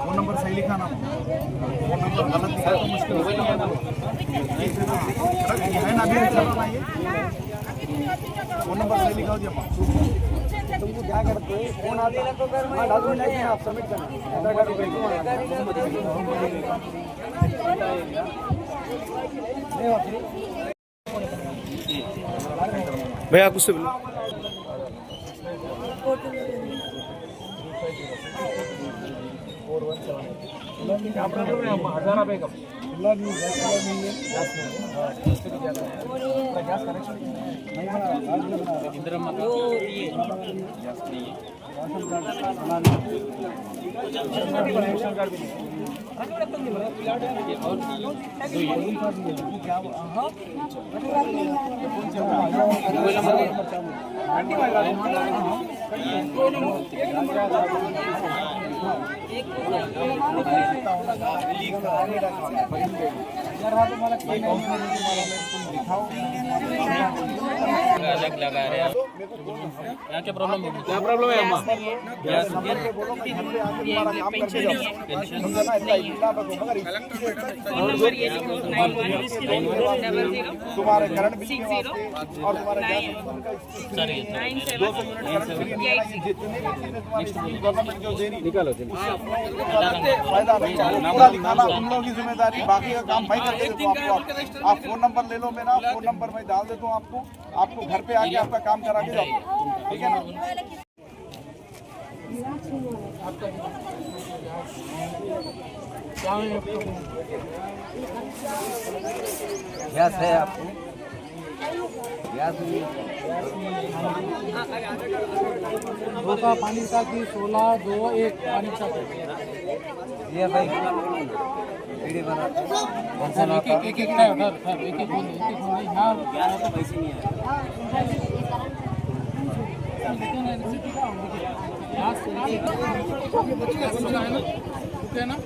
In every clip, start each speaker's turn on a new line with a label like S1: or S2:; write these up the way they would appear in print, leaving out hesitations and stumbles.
S1: Phone number सही लिखा ना, फोन नंबर गलत लिखा तो मुश्किल हो जाएगा ना। अभी फोन नंबर सही लिखा हो जी। तुमको क्या करते हो, फोन आता है तो डॉक्यूमेंट लेके आप सबमिट करना। भैया आप उससे बोलो। हजारा बेगम अलग लगा रहे हैं। क्या प्रॉब्लम है? क्या प्रॉब्लम है अम्मा? तुम्हारे करंट बिल और तुम्हारे गवर्नमेंट जो दे रही निकालो फायदा दिखाना उन लोगों की जिम्मेदारी, बाकी का काम भाई करके देता हूं आपको। आप फोन नंबर ले लो मेरा, फोन नंबर मैं डाल देता हूँ आपको घर पे आके आपका काम करा के जाओ, ठीक है ना? गैस है आपको? गैस दो का पानी का की 16 2 1 पानी का ये भाई वीडियो बना कौन सा एक एक एक है उधर सर एक एक हां यार तो पैसे नहीं है ना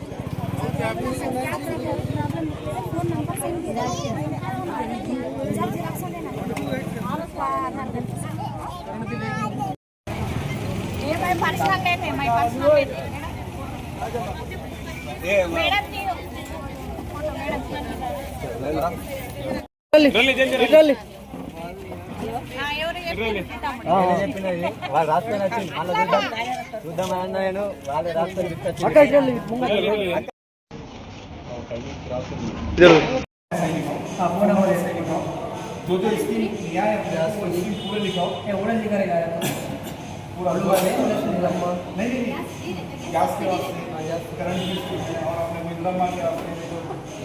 S1: क्या
S2: पर्सनल लेते हैं, मैं पर्सनल लेते हैं मैडम जी फोटो मैडम हाँ ఎవరు
S1: వాళ్ళు రాసుకొని వచ్చి మళ్ళీ చూద్దాం అన్నాను, వాళ్ళు రాసుకొని
S3: हाँ फोन नंबर ऐसे लिखाओ
S1: जो जो स्कीम लिया है अपने आप को स्कीम पूरे लिखाओ
S3: ऑर्डर लिखा रहेगा
S1: पूरा नहीं गैस के वास्ते करंट की स्कीम है और अपने इंदिरा के वास्ते जो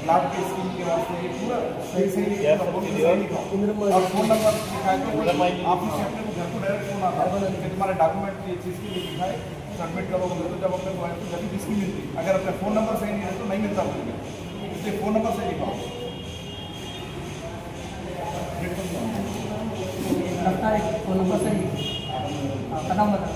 S1: लाभ की स्कीम के वास्ते ये पूरा सही सही लिखाओ और फोन नंबर लिखा है तो आप इसे अपने को घर को डायरेक्ट फोन आता है कि तुम्हारे डॉक्यूमेंट ये चीज़ के लिए लिखा है सबमिट करोगे तो जब अपने को जब किसकी मिलती अगर अपने फ़ोन नंबर सही नहीं है तो नहीं मिलता मुझे इसलिए फ़ोन नंबर सही लिखाओ
S3: फोन नंबर सही, नाम बता।